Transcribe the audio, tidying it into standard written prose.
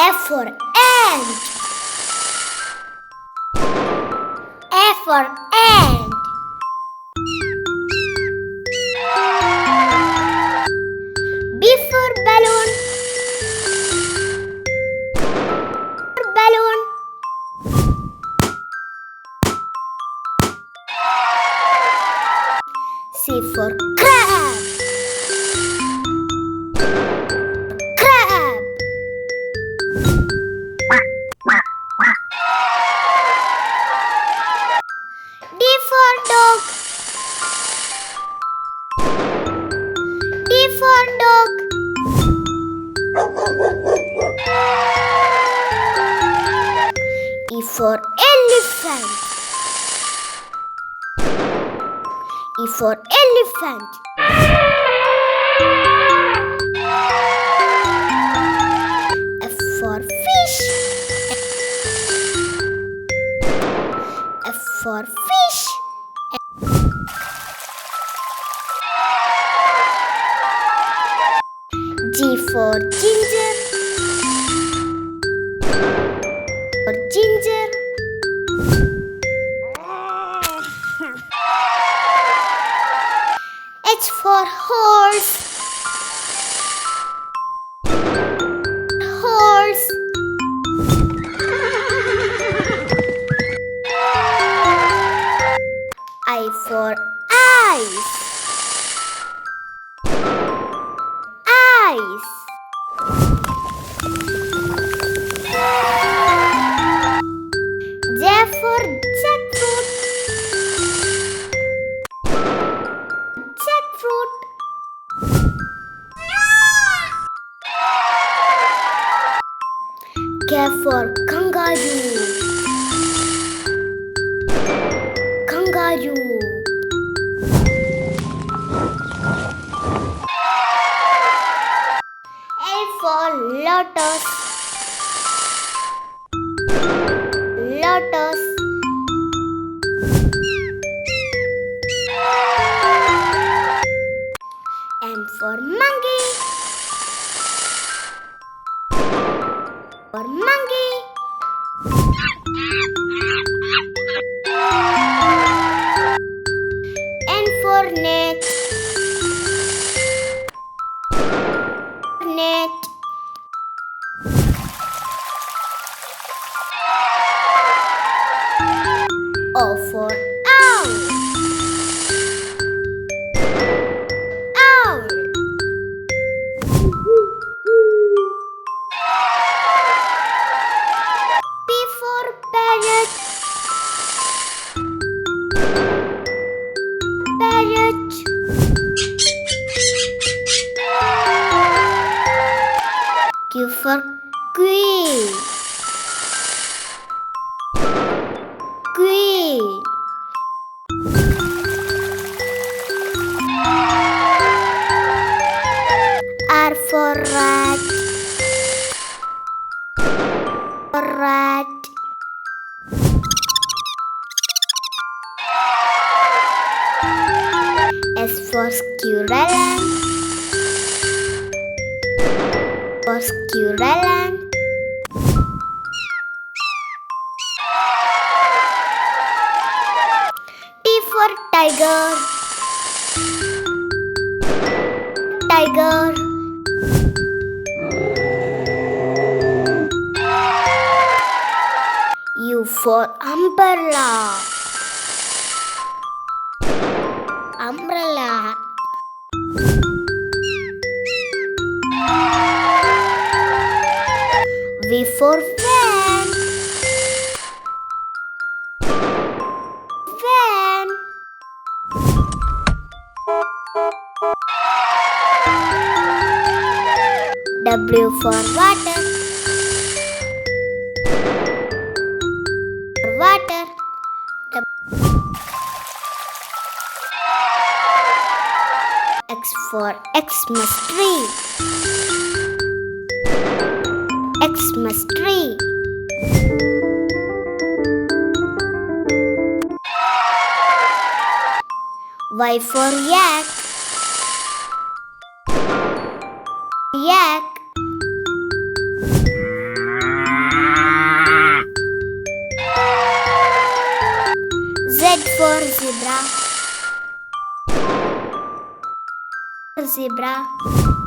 A for ant. A for ant. B for balloon. Balloon. C for crab. Crab. D for dog. D for dog. E for elephant. E for elephant. F for fish. F for fish. G for ginger. For ginger. H for horse. Horse. I for eyes. Eyes. J for jackfruit. Jackfruit. K for kangaroo. Kangaroo. L for lotus. Lotus. M for monkey. For monkey. N for net. Net. O for owl. Owl. P for parrot. Parrot. Q for queen. Queen. R for rat. Rat. S for squirrel. For squirrel. T for tiger. Tiger. U for umbrella. Umbrella. V for fan. Fan. W for water. Water. X for Xmas tree. Xmas tree. Y for yak. Yak. for zebra. Zebra.